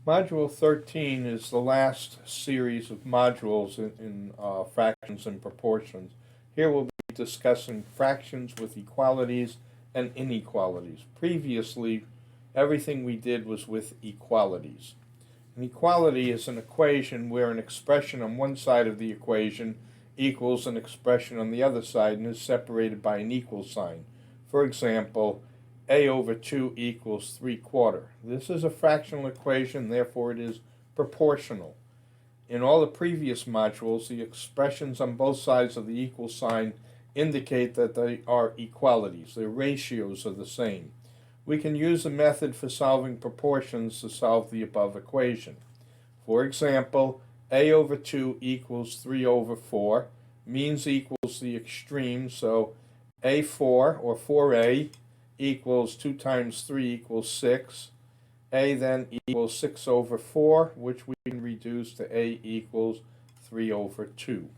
Module 13 is the last series of modules in fractions and proportions. Here we'll be discussing fractions with equalities and inequalities. Previously, everything we did was with equalities. An equality is an equation where an expression on one side of the equation equals an expression on the other side and is separated by an equal sign. For example, a over 2 equals 3/4. This is a fractional equation, therefore it is proportional. In all the previous modules, the expressions on both sides of the equal sign indicate that they are equalities. Their ratios are the same. We can use a method for solving proportions to solve the above equation. For example, a over 2 equals 3 over 4. Means equals the extreme, so a4 or 4a equals 2 times 3 equals 6. A then equals 6 over 4, which we can reduce to a equals 3 over 2.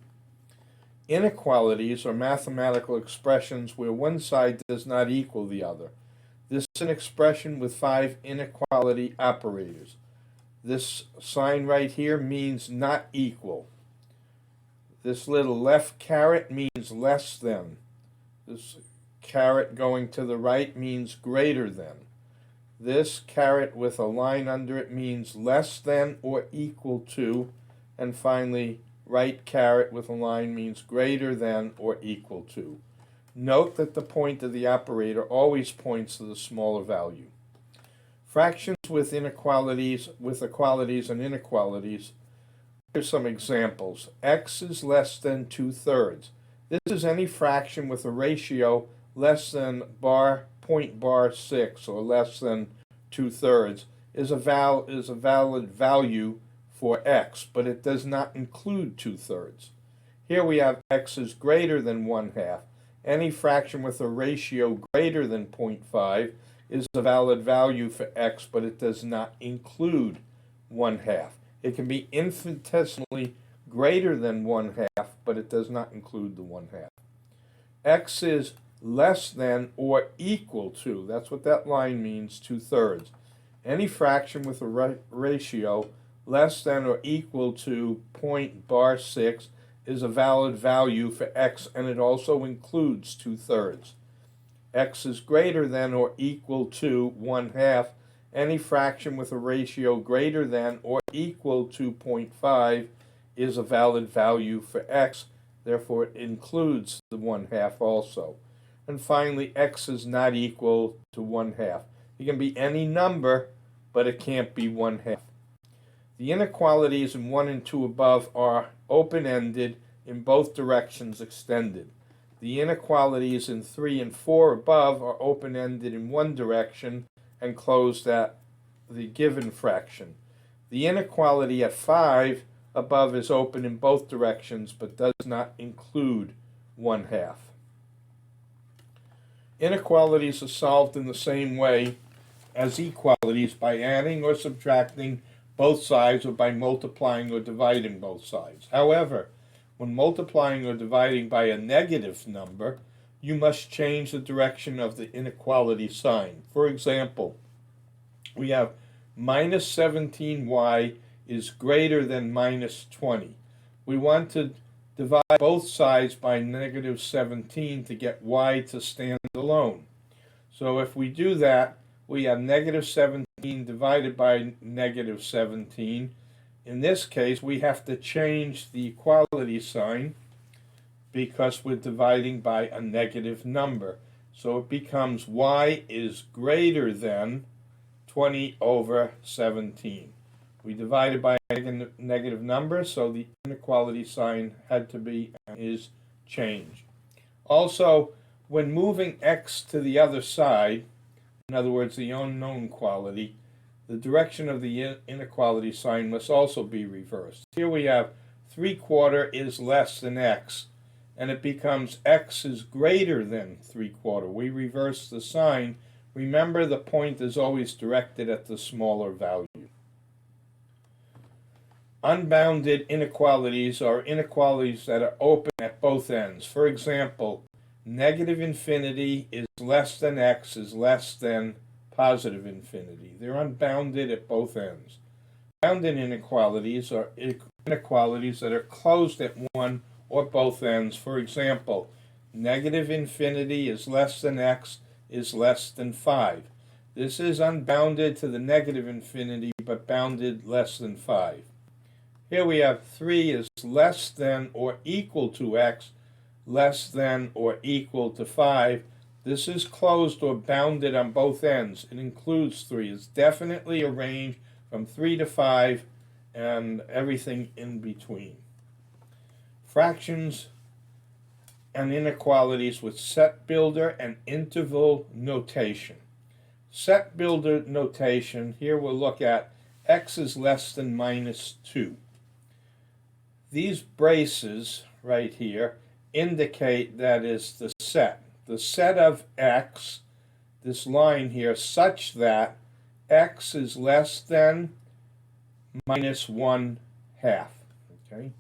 Inequalities are mathematical expressions where one side does not equal the other. This is an expression with 5 inequality operators. This sign right here means not equal. This little left caret means less than. This caret going to the right means greater than. This caret with a line under it means less than or equal to. And finally, right caret with a line means greater than or equal to. Note that the point of the operator always points to the smaller value. Fractions with inequalities, with equalities and inequalities. Here's some examples. X is less than 2/3. This is any fraction with a ratio less than .6 or less than 2/3 is a valid value for x, but it does not include 2/3. Here we have x is greater than 1/2. Any fraction with a ratio greater than 0.5 is a valid value for x, but it does not include 1/2. It can be infinitesimally greater than 1/2, but it does not include the 1/2. X is less than or equal to, that's what that line means, 2/3. Any fraction with a ratio less than or equal to .6 is a valid value for x, and it also includes 2/3. X is greater than or equal to 1/2. Any fraction with a ratio greater than or equal to 0.5 is a valid value for x, therefore it includes the 1/2 also. And finally, x is not equal to 1/2. It can be any number, but it can't be 1/2. The inequalities in 1 and 2 above are open-ended, in both directions extended. The inequalities in 3 and 4 above are open-ended in one direction and closed at the given fraction. The inequality at 5 above is open in both directions, but does not include 1/2. Inequalities are solved in the same way as equalities, by adding or subtracting both sides or by multiplying or dividing both sides. However, when multiplying or dividing by a negative number, you must change the direction of the inequality sign. For example, we have minus 17y is greater than minus 20. We want to divide both sides by negative 17 to get y to stand alone. So if we do that, we have negative 17 divided by negative 17. In this case, we have to change the equality sign because we're dividing by a negative number. So it becomes y is greater than 20 over 17. We divided by a negative number, so the inequality sign had to be and is changed. Also, when moving x to the other side, in other words, the unknown quality, the direction of the inequality sign must also be reversed. Here we have 3/4 is less than x, and it becomes x is greater than 3/4. We reverse the sign. Remember, the point is always directed at the smaller value. Unbounded inequalities are inequalities that are open at both ends. For example, negative infinity is less than x is less than positive infinity. They're unbounded at both ends. unbounded inequalities are inequalities that are closed at one or both ends. For example, negative infinity is less than x is less than 5. This is unbounded to the negative infinity, but bounded less than 5. Here we have 3 is less than or equal to x, less than or equal to 5. This is closed or bounded on both ends. It includes 3. It's definitely a range from 3 to 5 and everything in between. Fractions and inequalities with set builder and interval notation. Set builder notation, here we'll look at x is less than minus 2. These braces right here indicate that is the set of x, this line here, such that x is less than minus 1/2. Okay.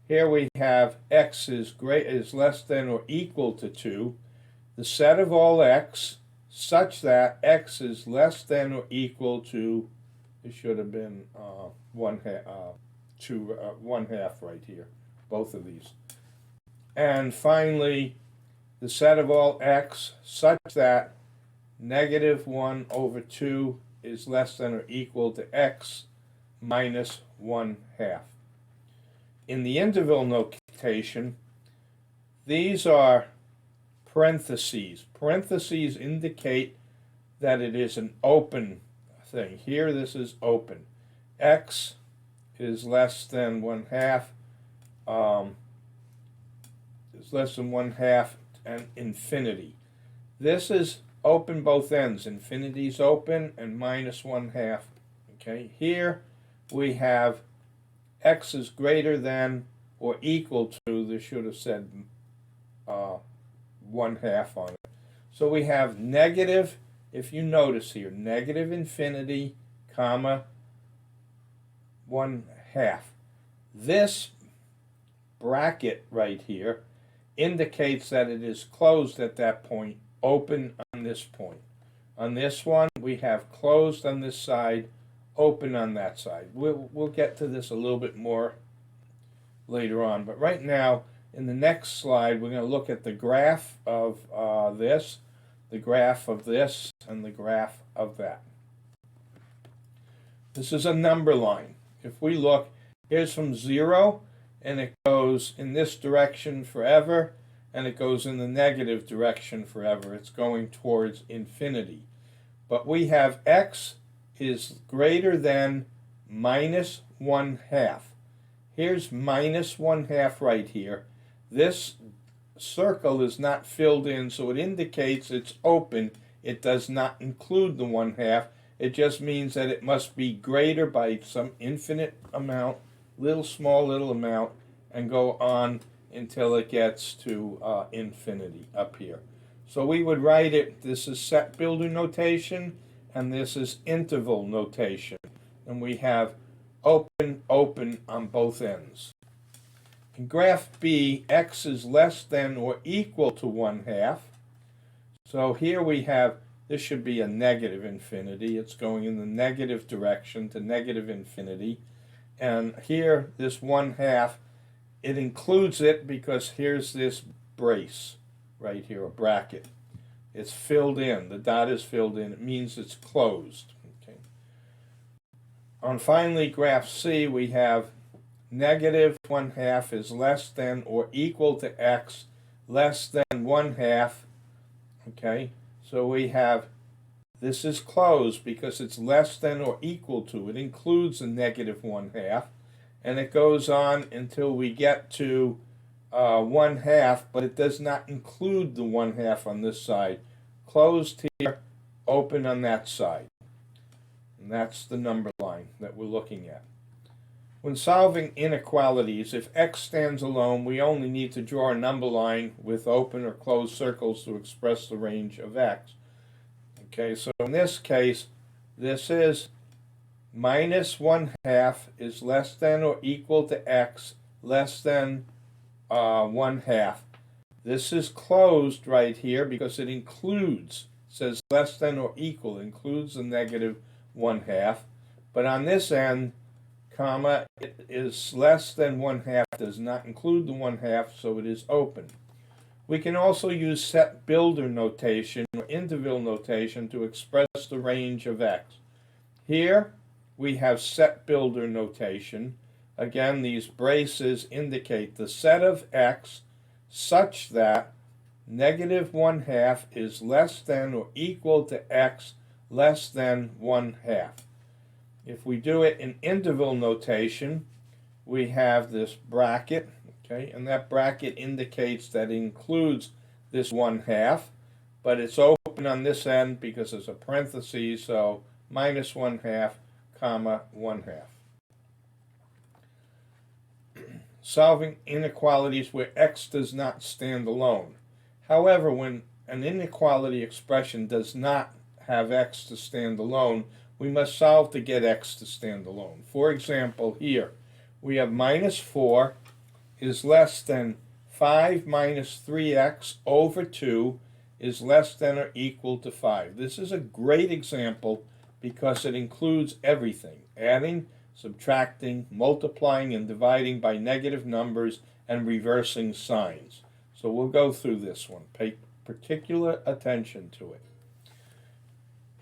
Here we have x is less than or equal to 2. The set of all x such that x is less than or equal to, it should have been 1/2 right here, both of these. And finally, the set of all x such that -1/2 is less than or equal to x minus 1/2. In the interval notation, these are parentheses. Parentheses indicate that it is an open thing. Here this is open. X is less than 1/2, is less than 1/2 and infinity. This is open both ends. Infinity's open and minus 1/2. Okay, here we have x is greater than or equal to, this should have said 1/2 on it. So we have negative, if you notice here, negative infinity, comma, 1/2. This bracket right here indicates that it is closed at that point, open on this point. On this one, we have closed on this side, open on that side. We'll get to this a little bit more later on, but right now, in the next slide, we're going to look at the graph of this, the graph of this, and the graph of that. This is a number line. If we look, here's from 0, and it goes in this direction forever, and it goes in the negative direction forever. It's going towards infinity. But we have x is greater than minus 1/2. Here's minus 1/2 right here. This circle is not filled in, so it indicates it's open. It does not include the 1/2. It just means that it must be greater by some infinite amount, small little amount, and go on until it gets to infinity up here. So we would write it, this is set builder notation, and this is interval notation. And we have open, open on both ends. In graph B, x is less than or equal to 1/2. So here we have, this should be a negative infinity. It's going in the negative direction to negative infinity. And here, this 1/2, it includes it because here's this brace right here, a bracket. It's filled in. The dot is filled in. It means it's closed. Okay. On finally, graph C, we have negative 1/2 is less than or equal to x less than 1/2. Okay. So we have, this is closed because it's less than or equal to. It includes a negative 1/2. And it goes on until we get to 1/2, but it does not include the 1/2 on this side. Closed here, open on that side. And that's the number line that we're looking at. When solving inequalities, if x stands alone, we only need to draw a number line with open or closed circles to express the range of x. Okay, so in this case, this is minus 1/2 is less than or equal to x less than 1/2. This is closed right here because it includes, says less than or equal, includes the negative 1/2. But on this end, comma, it is less than 1/2, does not include the 1/2, so it is open. We can also use set builder notation or interval notation to express the range of x. Here we have set builder notation. Again, these braces indicate the set of x such that -1/2 is less than or equal to x less than 1/2. If we do it in interval notation, we have this bracket, okay, and that bracket indicates that it includes this 1/2, but it's open on this end because it's a parenthesis, so -1/2, comma, 1/2. Solving inequalities where x does not stand alone. However, when an inequality expression does not have x to stand alone, we must solve to get x to stand alone. For example, here we have -4 is less than 5 minus 3x over 2 is less than or equal to 5. This is a great example because it includes everything: adding, subtracting, multiplying, and dividing by negative numbers, and reversing signs. So we'll go through this one. Pay particular attention to it.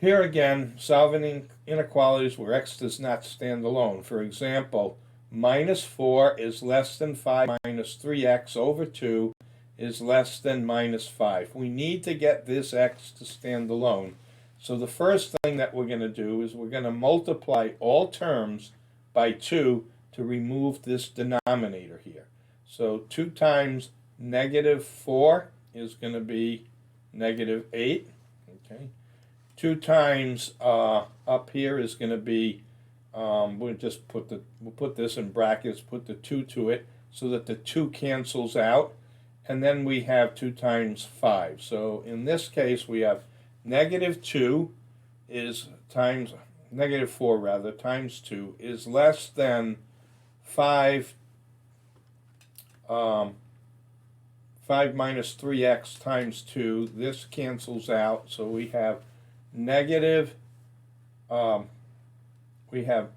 Here again, solving inequalities where x does not stand alone. For example, -4 is less than 5 minus 3x over 2 is less than -5. We need to get this x to stand alone. So the first thing that we're going to do is we're going to multiply all terms by 2 to remove this denominator here. So 2 times -4 is going to be -8. Okay. 2 times up here is going to be, we'll put this in brackets, put the 2 to it so that the 2 cancels out, and then we have 2 times 5. So in this case we have -2 is times -4 rather times 2 is less than 5 minus 3x times 2. This cancels out, so we have we have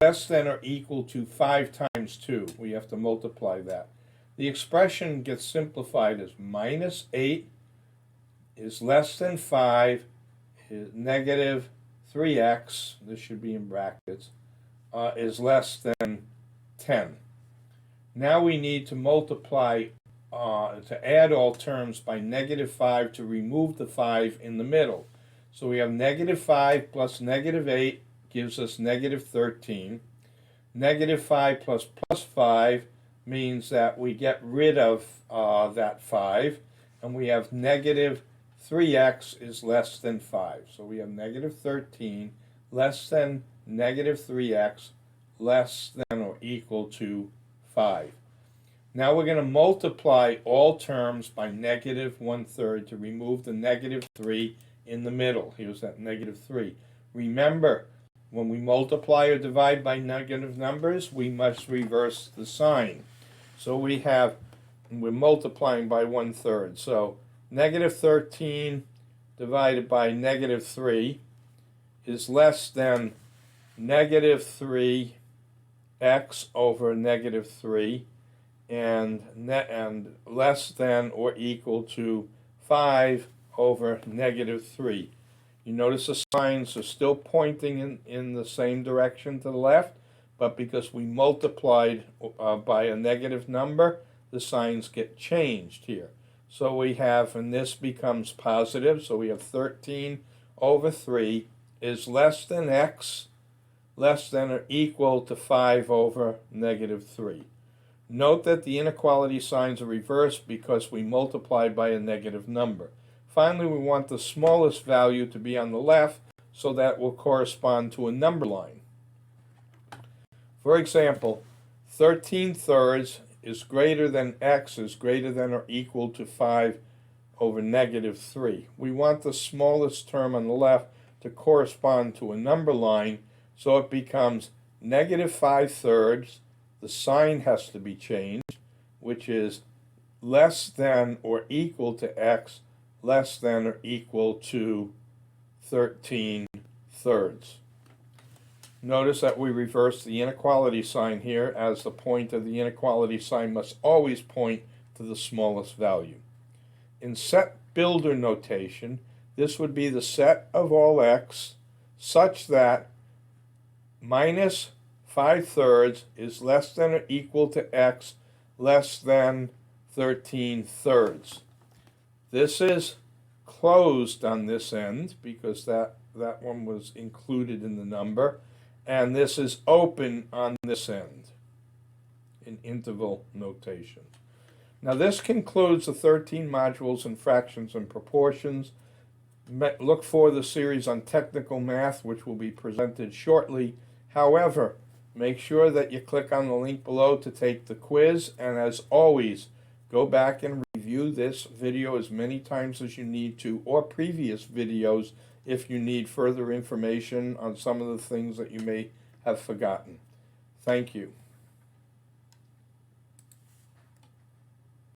less than or equal to 5 times 2. We have to multiply that. The expression gets simplified as -8 is less than 5 is -3x, this should be in brackets, is less than 10. Now we need to multiply, to add all terms by -5 to remove the 5 in the middle. So we have -5 plus -8 gives us -13. -5 plus +5 means that we get rid of that 5, and we have -3x is less than 5. So we have -13 less than -3x less than or equal to 5. Now we're going to multiply all terms by -1/3 to remove the -3 in the middle. Here's that -3. Remember, when we multiply or divide by negative numbers, we must reverse the sign. So we're multiplying by 1/3. So -13 divided by -3 is less than -3x over -3 and less than or equal to 5 over -3. You notice the signs are still pointing in the same direction to the left, but because we multiplied by a negative number, the signs get changed here. So we have, and this becomes positive, so we have 13 over 3 is less than x, less than or equal to 5 over -3. Note that the inequality signs are reversed because we multiplied by a negative number. Finally, we want the smallest value to be on the left, so that will correspond to a number line. For example, 13/3 is greater than x is greater than or equal to 5 over -3. We want the smallest term on the left to correspond to a number line, so it becomes -5/3. The sign has to be changed, which is less than or equal to x less than or equal to 13/3. Notice that we reverse the inequality sign here, as the point of the inequality sign must always point to the smallest value. In set builder notation, this would be the set of all x such that minus 5/3 is less than or equal to x less than 13/3. This is closed on this end because that one was included in the number, and this is open on this end in interval notation. Now this concludes the 13 modules in fractions and proportions. Look for the series on technical math, which will be presented shortly. However, make sure that you click on the link below to take the quiz, and as always, go back and review this video as many times as you need to, or previous videos if you need further information on some of the things that you may have forgotten. Thank you.